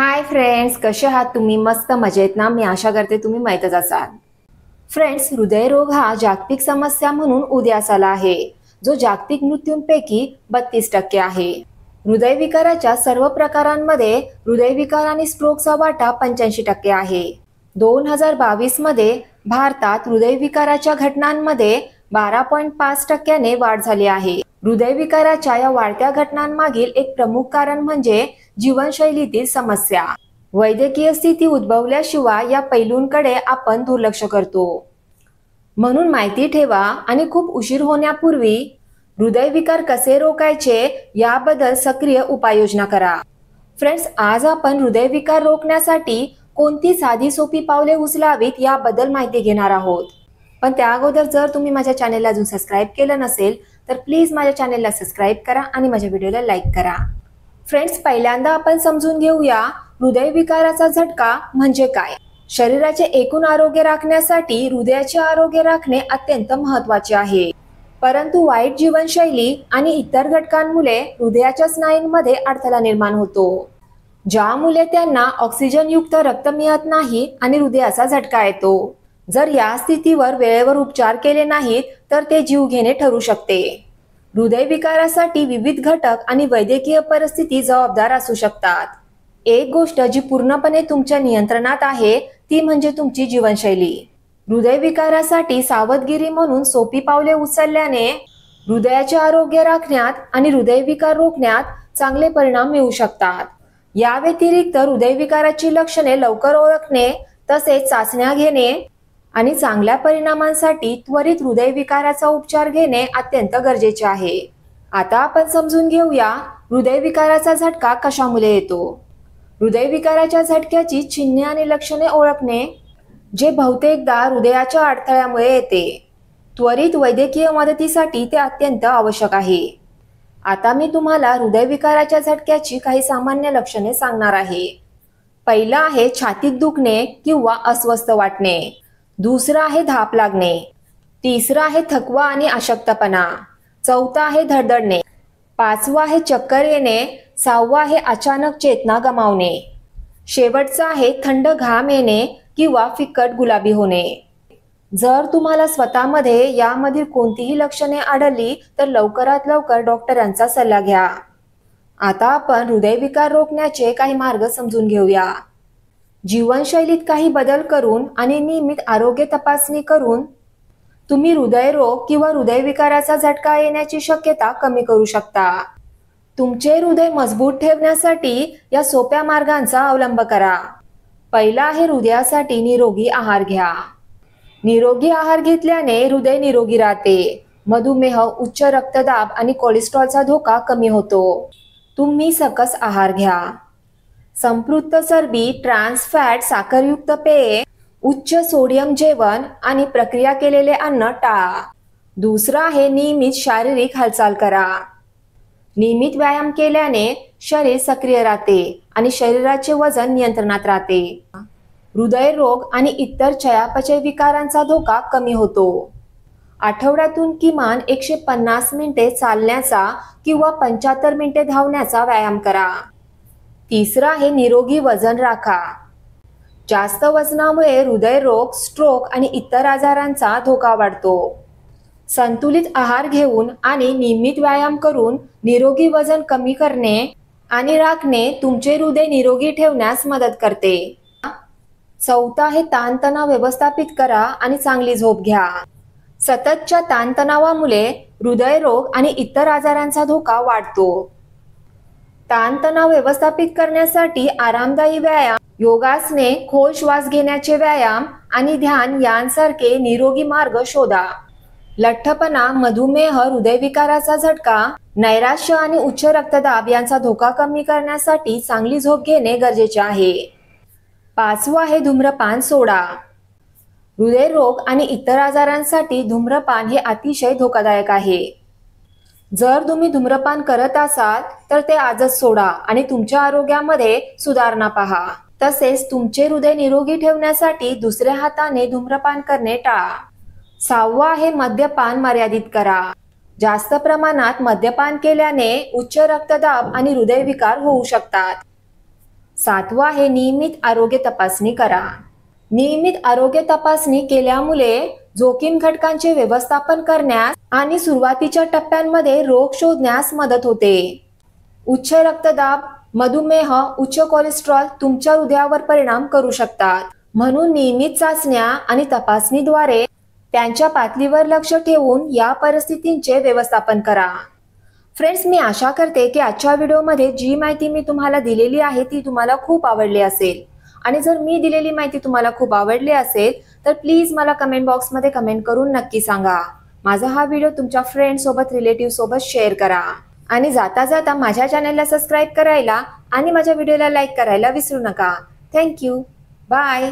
Hi friends, कसे आहात तुम्ही? मस्त मजेत ना? मी आशा करते तुम्ही मजेतच असाल. फ्रेंड्स, हृदयरोग हा जागतिक समस्या म्हणून उदयास आला आहे, जो जागतिक मृत्यूंपैकी 32% आहे. हृदयविकाराच्या सर्व प्रकारांमध्ये हृदयविकार आणि स्ट्रोकचा वाटा 85% आहे. 2022 मध्ये भारतात हृदयविकाराच्या घटनांमध्ये 12.5% वाढ झाली आहे. हृदयविकाराच्या या वाढत्या घटनांमागील एक प्रमुख कारण म्हणजे जीवनशैलीतील समस्या. वैद्यकीय स्थिती उद्भवल्याशिवाय या पैलूंकडे आपण दुर्लक्ष करतो. म्हणून माहिती ठेवा आणि खूप उशीर होण्यापूर्वी हृदयविकार कसे रोखायचे याबद्दल सक्रिय उपाययोजना करा. फ्रेंड्स, आज आपण हृदयविकार रोखण्यासाठी कोणती साधी सोपी पावले उचलावीत याबद्दल माहिती घेणार आहोत. पण त्या अगोदर जर तुम्ही माझ्या चॅनेलला अजून सबस्क्राईब केलं नसेल तर प्लीज माझ्या चॅनेलला सबस्क्राईब करा आणि माझ्या व्हिडिओला लाईक करा. फ्रेंड्स, पहिल्यांदा आपण समजून घेऊया हृदयविकाराचा झटका म्हणजे काय. शरीराचे एकूण आरोग्य राखण्यासाठी हृदयाचे आरोग्य राखणे अत्यंत महत्त्वाचे आहे. परंतु वाईट जीवनशैली आणि इतर घटकांमुळे हृदयाच्या स्नायूंमध्ये अडथळा निर्माण होतो, ज्यामुळे त्यांना ऑक्सिजनयुक्त रक्त मिळत नाही आणि हृदयाचा झटका येतो. जर या स्थितीवर वेळेवर उपचार केले नाहीत तर ते जीवघेणे ठरू शकते. हृदयविकारासाठी विविध घटक आणि वैद्यकीय परिस्थिती जबाबदार असू शकतात. एक गोष्ट जी पूर्णपणे तुमच्या नियंत्रणात आहे ती म्हणजे तुमची जीवनशैली. हृदयविकारासाठी सावधगिरी म्हणून सोपी पावले उचलल्याने हृदयाचे आरोग्य राखण्यात आणि हृदयविकार रोखण्यात चांगले परिणाम मिळू शकतात. या व्यतिरिक्त हृदयविकाराची लक्षणे लवकर ओळखणे, तसेच चाचण्या घेणे आणि चांगल्या परिणामांसाठी त्वरित हृदयविकाराचा उपचार घेणे अत्यंत गरजेचे आहे. आता आपण समजून घेऊया हृदयविकाराचा झटका कशामुळे येतो. हृदयविकाराच्या झटक्याची चिन्हे आणि लक्षणे ओळखणे, जे बहुतेकदा हृदयाच्या अडथळ्यामुळे येते. त्वरित वैद्यकीय मदतीसाठी ते अत्यंत आवश्यक आहे. आता मी तुम्हाला हृदयविकाराच्या झटक्याची काही सामान्य लक्षणे सांगणार आहे. पहिलं आहे छातीत दुखणे किंवा अस्वस्थ वाटणे. दुसरं आहे धाप लागणे. तिसरं आहे थकवा आणि अशक्तपणा. चौथं आहे धडधडणे. पाचवं आहे चक्कर येणे. सहावं आहे अचानक चेतना गमावणे. शेवटचं आहे थंड घाम येणे किंवा फिकट गुलाबी होणे. जर तुम्हाला स्वतःमध्ये यामधील कोणतीही लक्षणे आढळली तर लवकरात लवकर डॉक्टरांचा सल्ला घ्या. आता आपण हृदयविकार रोखण्याचे काही मार्ग समजून घेऊया. जीवनशैलीत काही बदल करून आणि नियमित आरोग्य तपासणी करून तुम्ही हृदयरोग किंवा हृदयविकाराचा झटका येण्याची शक्यता कमी करू शकता. तुमचे हृदय मजबूत ठेवण्यासाठी या सोप्या मार्गांचा अवलंब करा. पहिला आहे हृदयासाठी निरोगी आहार घ्या. निरोगी आहार घेतल्याने हृदय निरोगी राहते. मधुमेह, उच्च रक्तदाब आणि कोलेस्ट्रॉलचा धोका कमी होतो. तुम्ही सकस आहार घ्या. संपृक्त चरबी, ट्रान्स फॅट, साखरयुक्त पेये, उच्च सोडियम जेवण आणि प्रक्रिया केलेले अन्न टाळा. दुसरं आहे नियमित शारीरिक हालचाल करा. नियमित व्यायाम केल्याने शरीर सक्रिय राहते आणि शरीराचे वजन नियंत्रणात राहते. हृदयरोग आणि इतर चयापचय विकारांचा धोका कमी होतो. आठवड्यातून किमान 150 मिनिटे चालण्याचा किंवा 75 मिनिटे धावण्याचा व्यायाम करा. तिसरं आहे निरोगी वजन राखा. जास्त वजनामुळे हृदयरोग, स्ट्रोक आणि इतर आजारांचा धोका वाढतो. संतुलित आहार घेऊन आणि नियमित व्यायाम करून निरोगी वजन कमी करणे आणि राखणे तुमचे हृदय निरोगी ठेवण्यास मदत करते. चौथा आहे ताणतणाव व्यवस्थापित करा आणि चांगली झोप घ्या. सततच्या ताणतणावामुळे हृदयरोग आणि इतर आजारांचा धोका वाढतो. ताणतणाव व्यवस्थापित करण्यासाठी आरामदायी व्यायाम, योगासने, खोल श्वास घेण्याचे व्यायाम आणि ध्यान यांसारखे निरोगी मार्ग शोधा. लठ्ठपणा, मधुमेह, हृदयविकाराचा झटका, नैराश्य आणि उच्च रक्तदाब यांचा धोका कमी करण्यासाठी चांगली झोप घेणे गरजेचे आहे. पाचवं आहे धूम्रपान सोडा. हृदयरोग आणि इतर आजारांसाठी धूम्रपान हे अतिशय धोकादायक आहे. जर तुम्ही धूम्रपान करत असाल तर ते आजच सोडा आणि तुमच्या आरोग्यामध्ये सुधारणा पहा. तसेच तुमचे हृदय निरोगी ठेवण्यासाठी दुसऱ्या हाताने धूम्रपान करणे टाळा. सहावं आहे मद्यपान मर्यादित करा. जास्त प्रमाणात मद्यपान केल्याने उच्च रक्तदाब आणि हृदयविकार होऊ शकतात. सातवा आहे नियमित आरोग्य तपासणी करा. नियमित आरोग्य तपासणी केल्यामुळे जोखीम घटकांचे व्यवस्थापन करण्यास आणि सुरुवातीच्या टप्प्यांमध्ये रोग शोधण्यास मदत होते. उच्च रक्तदाब, मधुमेह, उच्च कोलेस्ट्रॉल तुमच्या हृदयावर परिणाम करू शकतात. म्हणून नियमित चाचण्या आणि तपासणीद्वारे त्यांच्या पातळीवर लक्ष ठेवून या परिस्थितींचे व्यवस्थापन करा. फ्रेंड्स, मी आशा करते की आजच्या व्हिडिओमध्ये जी माहिती मी तुम्हाला दिलेली आहे ती तुम्हाला खूप आवडली असेल. आणि जर मी दिलेली माहिती तुम्हाला खूप आवडली असेल तर प्लीज मला कमेंट बॉक्समध्ये कमेंट करून नक्की सांगा. माझा हा व्हिडिओ तुमच्या फ्रेंड सोबत, रिलेटिव्ह सोबत शेअर करा. आणि जाता जाता माझ्या चॅनलला सबस्क्राईब करायला आणि माझ्या व्हिडिओला लाईक करायला विसरू नका. थँक्यू. बाय.